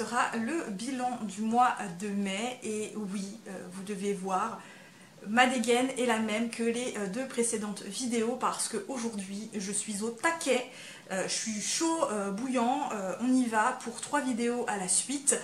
sera le bilan du mois de mai. Et oui, vous devez voir, ma dégaine est la même que les deux précédentes vidéos parce qu'aujourd'hui je suis au taquet, je suis chaud bouillant, on y va pour 3 vidéos à la suite.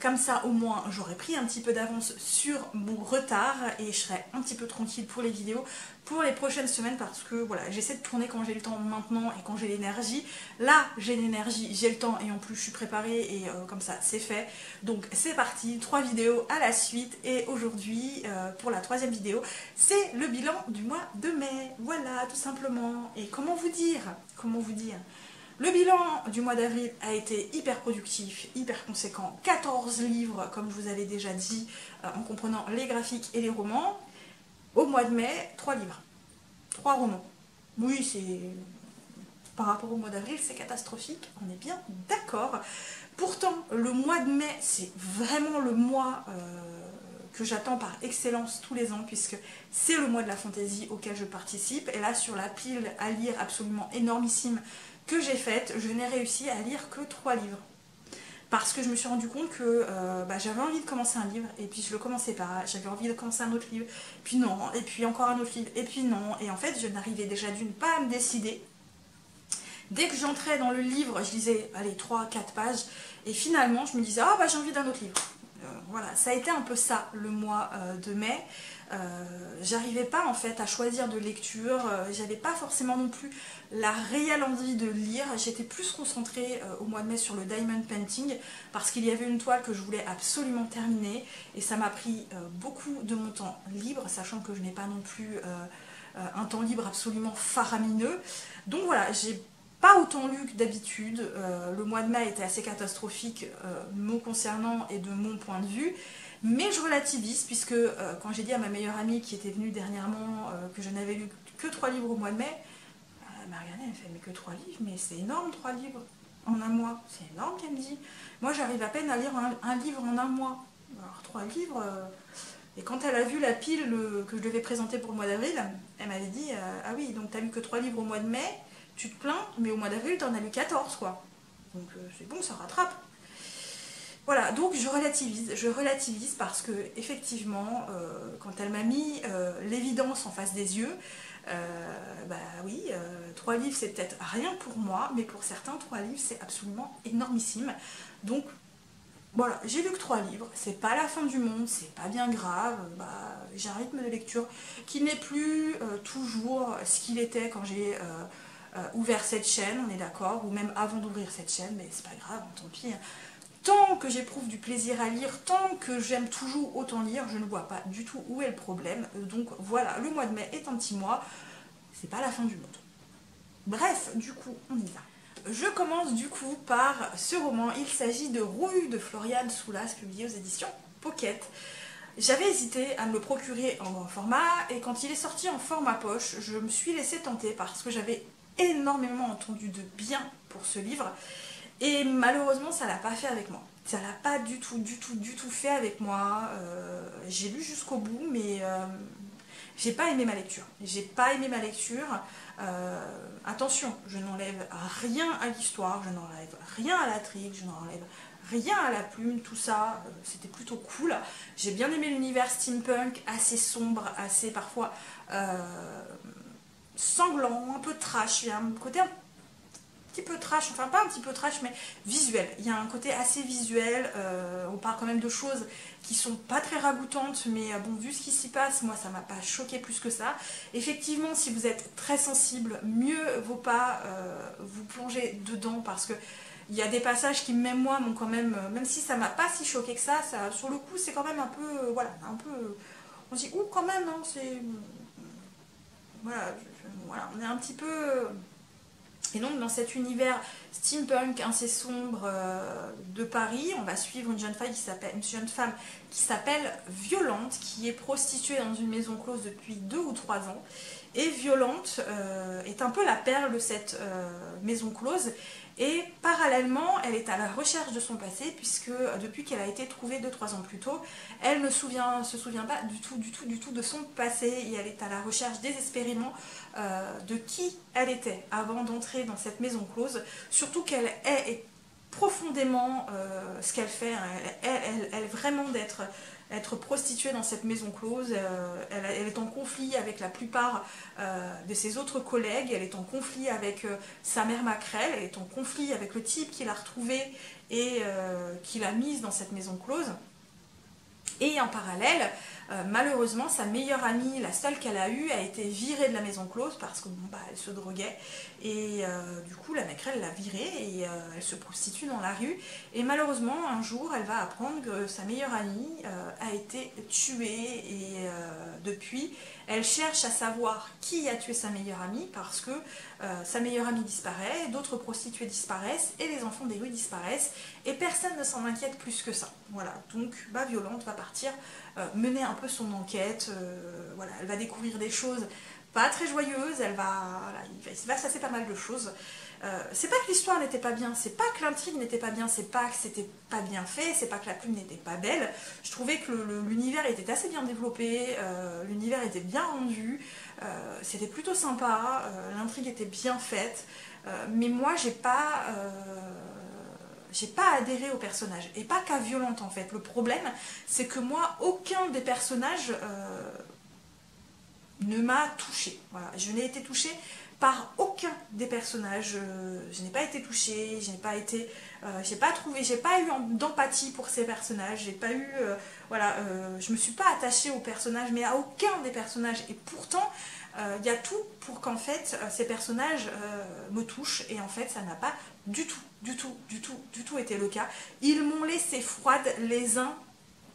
Comme ça au moins j'aurai pris un petit peu d'avance sur mon retard et je serai un petit peu tranquille pour les vidéos pour les prochaines semaines parce que voilà, j'essaie de tourner quand j'ai le temps maintenant et quand j'ai l'énergie. Là j'ai l'énergie, j'ai le temps et en plus je suis préparée et comme ça c'est fait. Donc c'est parti, 3 vidéos à la suite et aujourd'hui pour la 3e vidéo c'est le bilan du mois de mai. Voilà tout simplement. Et comment vous dire le bilan du mois d'avril a été hyper productif, hyper conséquent, 14 livres comme je vous avais déjà dit, en comprenant les graphiques et les romans. Au mois de mai, 3 livres, 3 romans. Oui, c'est par rapport au mois d'avril, c'est catastrophique, on est bien d'accord. Pourtant, le mois de mai, c'est vraiment le mois que j'attends par excellence tous les ans, puisque c'est le mois de la fantaisie auquel je participe. Et là, sur la pile à lire absolument énormissime que j'ai faite, je n'ai réussi à lire que 3 livres. Parce que je me suis rendu compte que j'avais envie de commencer un livre, et puis je le commençais pas, j'avais envie de commencer un autre livre, puis non, et puis encore un autre livre, et puis non, et en fait je n'arrivais déjà d'une pas à me décider. Dès que j'entrais dans le livre, je lisais, allez, 3-4 pages, et finalement je me disais, ah j'ai envie d'un autre livre. Voilà, ça a été un peu ça le mois de mai. J'arrivais pas en fait à choisir de lecture, j'avais pas forcément non plus la réelle envie de lire, j'étais plus concentrée au mois de mai sur le diamond painting parce qu'il y avait une toile que je voulais absolument terminer et ça m'a pris beaucoup de mon temps libre, sachant que je n'ai pas non plus un temps libre absolument faramineux. Donc voilà, j'ai pas autant lu que d'habitude, le mois de mai était assez catastrophique me concernant et de mon point de vue. Mais je relativise puisque quand j'ai dit à ma meilleure amie qui était venue dernièrement que je n'avais lu que 3 livres au mois de mai, elle m'a regardée, elle me fait mais que 3 livres, mais c'est énorme 3 livres en un mois, c'est énorme qu'elle me dit. Moi j'arrive à peine à lire un livre en un mois, alors 3 livres... Et quand elle a vu la pile que je devais présenter pour le mois d'avril, elle m'avait dit ah oui, donc t'as lu que 3 livres au mois de mai, tu te plains, mais au mois d'avril t'en as lu 14 quoi. Donc c'est bon, ça rattrape. Voilà, donc je relativise parce que effectivement, quand elle m'a mis l'évidence en face des yeux, oui, 3 livres c'est peut-être rien pour moi, mais pour certains 3 livres c'est absolument énormissime. Donc voilà, j'ai lu que 3 livres, c'est pas la fin du monde, c'est pas bien grave, j'ai un rythme de lecture qui n'est plus toujours ce qu'il était quand j'ai ouvert cette chaîne, on est d'accord, ou même avant d'ouvrir cette chaîne, mais c'est pas grave, tant pis. Tant que j'éprouve du plaisir à lire, tant que j'aime toujours autant lire, je ne vois pas du tout où est le problème. Donc voilà, le mois de mai est un petit mois, c'est pas la fin du monde. Bref, du coup, on y va. Je commence du coup par ce roman, il s'agit de Rouille de Floriane Soulas, publié aux éditions Pocket. J'avais hésité à me le procurer en grand format, et quand il est sorti en format poche, je me suis laissée tenter parce que j'avais énormément entendu de bien pour ce livre. Et malheureusement, ça l'a pas fait avec moi. Ça l'a pas du tout fait avec moi. J'ai lu jusqu'au bout, mais j'ai pas aimé ma lecture. J'ai pas aimé ma lecture. Attention, je n'enlève rien à l'histoire, je n'enlève rien à l'intrigue, je n'enlève rien à la plume, tout ça, c'était plutôt cool. J'ai bien aimé l'univers steampunk, assez sombre, assez parfois sanglant, un peu trash. Il y a un côté un petit peu trash, enfin pas un petit peu trash mais visuel, il y a un côté assez visuel, on parle quand même de choses qui sont pas très ragoûtantes, mais bon, vu ce qui s'y passe, moi ça m'a pas choqué plus que ça. Effectivement, si vous êtes très sensible, mieux vaut pas vous plonger dedans, parce que il y a des passages qui même moi m'ont quand même si ça m'a pas si choqué que ça, sur le coup c'est quand même un peu, voilà, un peu, on se dit ouh quand même, hein, c'est, voilà, voilà, on est un petit peu... Et donc dans cet univers steampunk assez sombre de Paris, on va suivre une jeune femme qui s'appelle Violente, qui est prostituée dans une maison close depuis 2 ou 3 ans. Et Violente est un peu la perle de cette maison close. Et parallèlement, elle est à la recherche de son passé, puisque depuis qu'elle a été trouvée 2-3 ans plus tôt, elle ne se souvient pas du tout de son passé, et elle est à la recherche désespérément de qui elle était avant d'entrer dans cette maison close, surtout qu'elle est profondément ce qu'elle fait. Elle vraiment être prostituée dans cette maison close. Elle est en conflit avec la plupart de ses autres collègues. Elle est en conflit avec sa mère Maquerelle. Elle est en conflit avec le type qui l'a retrouvée et qui l'a mise dans cette maison close. Et en parallèle, malheureusement, sa meilleure amie, la seule qu'elle a eue, a été virée de la maison close parce que bon, bah, elle se droguait. Et du coup, la Maquerelle l'a virée et elle se prostitue dans la rue. Et malheureusement, un jour, elle va apprendre que sa meilleure amie a été tuée. Et depuis, elle cherche à savoir qui a tué sa meilleure amie parce que sa meilleure amie disparaît, d'autres prostituées disparaissent et les enfants des rues disparaissent. Et personne ne s'en inquiète plus que ça. Voilà, donc bah, Violante va partir mener un peu son enquête. Voilà, elle va découvrir des choses pas très joyeuses, il va se passer pas mal de choses. C'est pas que l'histoire n'était pas bien, c'est pas que l'intrigue n'était pas bien, c'est pas que c'était pas bien fait, c'est pas que la plume n'était pas belle. Je trouvais que l'univers était assez bien développé, l'univers était bien rendu, c'était plutôt sympa, l'intrigue était bien faite, mais moi j'ai pas adhéré au personnage, et pas qu'à Violante en fait. Le problème, c'est que moi, aucun des personnages ne m'a touchée. Voilà. Je n'ai été touchée par aucun des personnages. Je n'ai pas été touchée, j'ai pas eu d'empathie pour ces personnages, j'ai pas eu, je me suis pas attachée aux personnages, mais à aucun des personnages. Et pourtant, il y a tout pour qu'en fait ces personnages me touchent, et en fait ça n'a pas du tout été le cas. Ils m'ont laissé froide les uns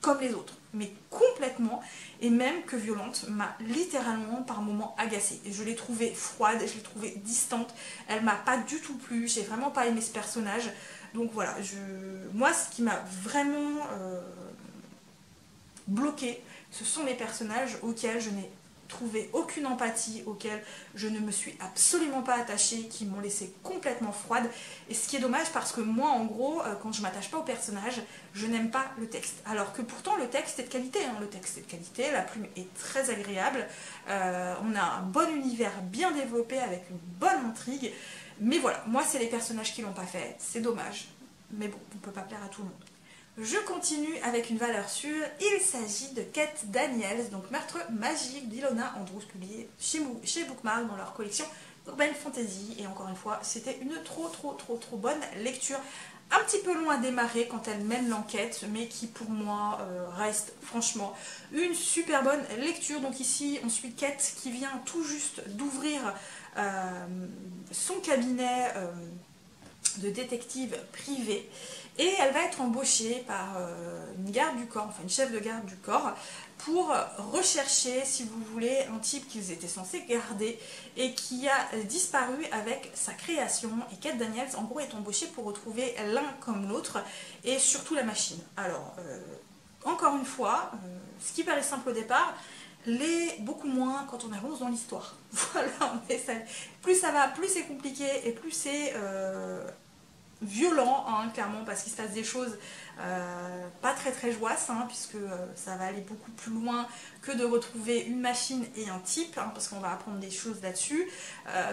comme les autres, mais complètement, et même que Violante m'a littéralement par moments agacée. Et je l'ai trouvée froide, je l'ai trouvée distante, elle m'a pas du tout plu, j'ai vraiment pas aimé ce personnage. Donc voilà, moi ce qui m'a vraiment bloqué, ce sont les personnages auxquels je n'ai trouvé aucune empathie, auxquels je ne me suis absolument pas attachée, qui m'ont laissé complètement froide. Et ce qui est dommage, parce que moi en gros, quand je m'attache pas au personnage, je n'aime pas le texte. Alors que pourtant le texte est de qualité, hein. Le texte est de qualité, la plume est très agréable, on a un bon univers bien développé avec une bonne intrigue. Mais voilà, moi c'est les personnages qui l'ont pas fait, c'est dommage. Mais bon, on peut pas plaire à tout le monde. Je continue avec une valeur sûre, il s'agit de Kate Daniels, donc Meurtre magique d'Ilona Andrews, publié chez Bookmark dans leur collection Urban Fantasy. Et encore une fois, c'était une trop bonne lecture. Un petit peu long à démarrer quand elle mène l'enquête, mais qui pour moi reste franchement une super bonne lecture. Donc ici, on suit Kate qui vient tout juste d'ouvrir son cabinet de détective privé. Et elle va être embauchée par une garde du corps, enfin une chef de garde du corps, pour rechercher, si vous voulez, un type qu'ils étaient censés garder et qui a disparu avec sa création. Et Kate Daniels, en gros, est embauchée pour retrouver l'un comme l'autre, et surtout la machine. Alors, encore une fois, ce qui paraît simple au départ, l'est beaucoup moins quand on avance dans l'histoire. Voilà, mais plus ça va, plus c'est compliqué, et plus c'est violent, hein, clairement, parce qu'il se passe des choses pas très joyeuses, hein, puisque ça va aller beaucoup plus loin que de retrouver une machine et un type, hein, parce qu'on va apprendre des choses là-dessus.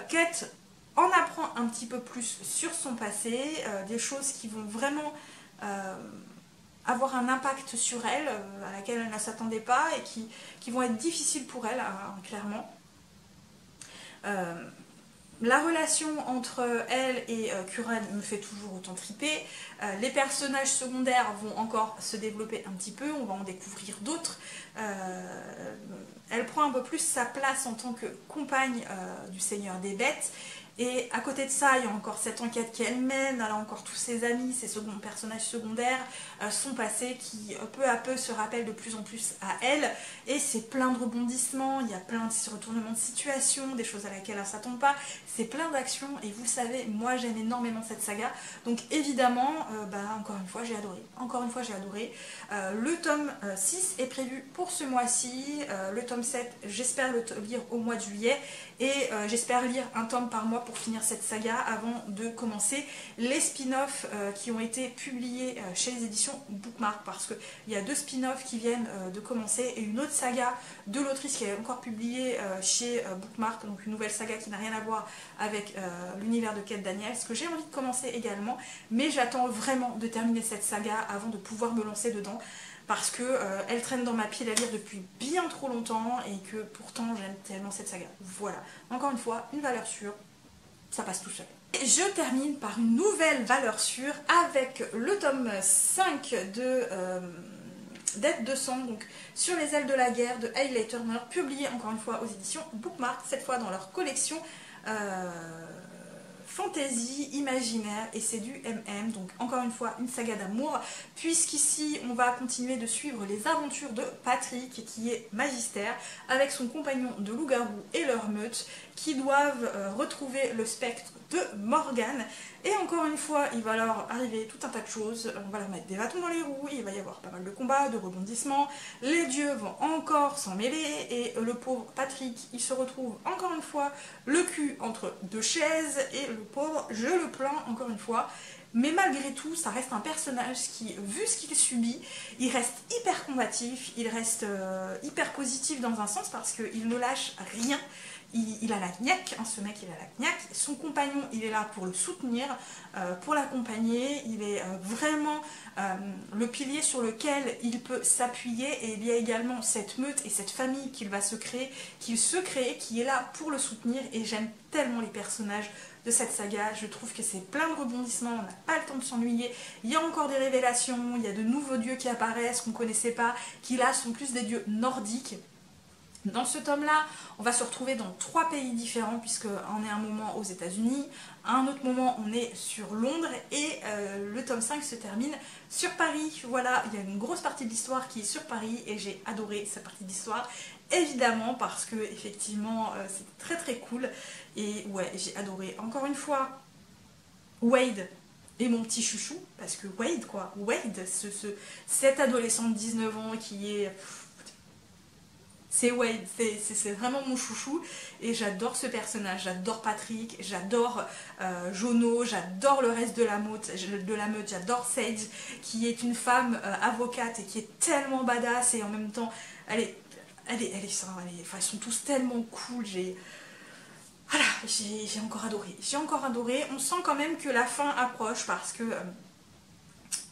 Kate en apprend un petit peu plus sur son passé, des choses qui vont vraiment avoir un impact sur elle, à laquelle elle ne s'attendait pas, et qui vont être difficiles pour elle, hein, clairement. La relation entre elle et Curran me fait toujours autant triper. Les personnages secondaires vont encore se développer un petit peu, on va en découvrir d'autres. Elle prend un peu plus sa place en tant que compagne du Seigneur des Bêtes. Et à côté de ça, il y a encore cette enquête qu'elle mène, elle a encore tous ses amis, ses personnages secondaires, son passé qui peu à peu se rappelle de plus en plus à elle. Et c'est plein de rebondissements, il y a plein de retournements de situation, des choses à laquelle elle ne s'attend pas. C'est plein d'actions, et vous le savez, moi j'aime énormément cette saga. Donc évidemment, encore une fois j'ai adoré. Encore une fois j'ai adoré. Le tome 6 est prévu pour ce mois-ci. Le tome 7, j'espère le lire au mois de juillet. Et j'espère lire un tome par mois pour finir cette saga avant de commencer les spin-offs qui ont été publiés chez les éditions Bookmark, parce qu'il y a 2 spin-offs qui viennent de commencer et une autre saga de l'autrice qui est encore publiée chez Bookmark, donc une nouvelle saga qui n'a rien à voir avec l'univers de Kate Daniels, que j'ai envie de commencer également, mais j'attends vraiment de terminer cette saga avant de pouvoir me lancer dedans, parce que elle traîne dans ma pile à lire depuis bien trop longtemps et que pourtant j'aime tellement cette saga. Voilà, encore une fois, une valeur sûre, ça passe tout seul. Et je termine par une nouvelle valeur sûre avec le tome 5 de Dead de sang, donc Sur les ailes de la guerre de Hayley Turner, publié encore une fois aux éditions Bookmark, cette fois dans leur collection fantasy, imaginaire, et c'est du MM, donc encore une fois une saga d'amour, puisqu'ici on va continuer de suivre les aventures de Patrick, qui est magistère, avec son compagnon de loup-garou et leur meute, qui doivent retrouver le spectre de Morgane. Et encore une fois, il va leur arriver tout un tas de choses, on va leur mettre des bâtons dans les roues, il va y avoir pas mal de combats, de rebondissements, les dieux vont encore s'en mêler, et le pauvre Patrick, il se retrouve encore une fois le cul entre 2 chaises, et le pauvre, je le plains encore une fois. Mais malgré tout, ça reste un personnage qui, vu ce qu'il subit, il reste hyper combatif, il reste hyper positif dans un sens, parce qu'il ne lâche rien. Il a la gnaque, hein, ce mec il a la gnaque, son compagnon il est là pour le soutenir, pour l'accompagner, il est vraiment le pilier sur lequel il peut s'appuyer, et il y a également cette meute et cette famille qu'il va se créer, qui est là pour le soutenir, et j'aime tellement les personnages de cette saga, je trouve que c'est plein de rebondissements, on n'a pas le temps de s'ennuyer, il y a encore des révélations, il y a de nouveaux dieux qui apparaissent, qu'on ne connaissait pas, qui là sont plus des dieux nordiques. Dans ce tome-là, on va se retrouver dans 3 pays différents, puisqu'on est un moment aux États-Unis, à un autre moment on est sur Londres, et le tome 5 se termine sur Paris. Voilà, il y a une grosse partie de l'histoire qui est sur Paris, et j'ai adoré cette partie de l'histoire, évidemment, parce que effectivement c'est très très cool, et ouais, j'ai adoré. Encore une fois, Wade est mon petit chouchou, parce que Wade, quoi, Wade, cet adolescent de 19 ans qui est... C'est Wade, c'est vraiment mon chouchou, et j'adore ce personnage, j'adore Patrick, j'adore Jono, j'adore le reste de la meute, j'adore Sage, qui est une femme avocate et qui est tellement badass, et en même temps, ils sont tous tellement cool, voilà, j'ai encore adoré, on sent quand même que la fin approche, parce que...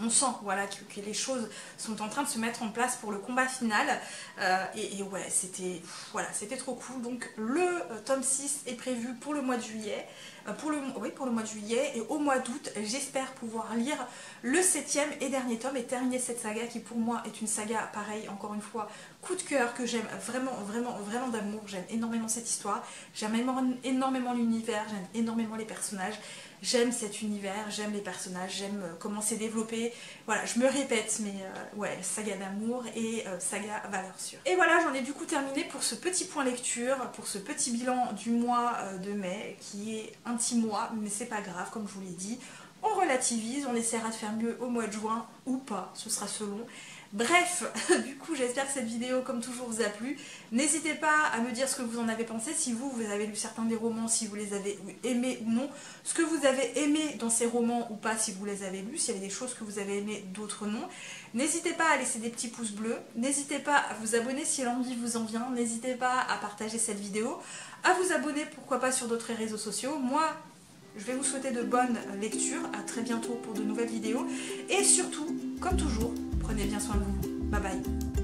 on sent voilà, que les choses sont en train de se mettre en place pour le combat final, et ouais, c'était trop cool. Donc le tome 6 est prévu pour le mois de juillet, pour le mois de juillet, et au mois d'août j'espère pouvoir lire le 7e et dernier tome et terminer cette saga qui pour moi est une saga pareil, encore une fois coup de cœur, que j'aime vraiment d'amour. J'aime énormément cette histoire, j'aime énormément l'univers, j'aime énormément les personnages. J'aime cet univers, j'aime les personnages, j'aime comment c'est développé. Voilà, je me répète, mais ouais, saga d'amour et saga valeur sûre. Et voilà, j'en ai du coup terminé pour ce petit point lecture, pour ce petit bilan du mois de mai, qui est un petit mois, mais c'est pas grave, comme je vous l'ai dit. On relativise, on essaiera de faire mieux au mois de juin, ou pas, ce sera selon. Bref, du coup j'espère que cette vidéo comme toujours vous a plu. N'hésitez pas à me dire ce que vous en avez pensé, si vous avez lu certains des romans, si vous les avez aimés ou non, ce que vous avez aimé dans ces romans ou pas si vous les avez lus, s'il y avait des choses que vous avez aimées, d'autres non. N'hésitez pas à laisser des petits pouces bleus, n'hésitez pas à vous abonner si l'envie vous en vient, n'hésitez pas à partager cette vidéo, à vous abonner pourquoi pas sur d'autres réseaux sociaux. Moi, je vais vous souhaiter de bonnes lectures, à très bientôt pour de nouvelles vidéos, et surtout, comme toujours, prenez bien soin de vous. Bye bye.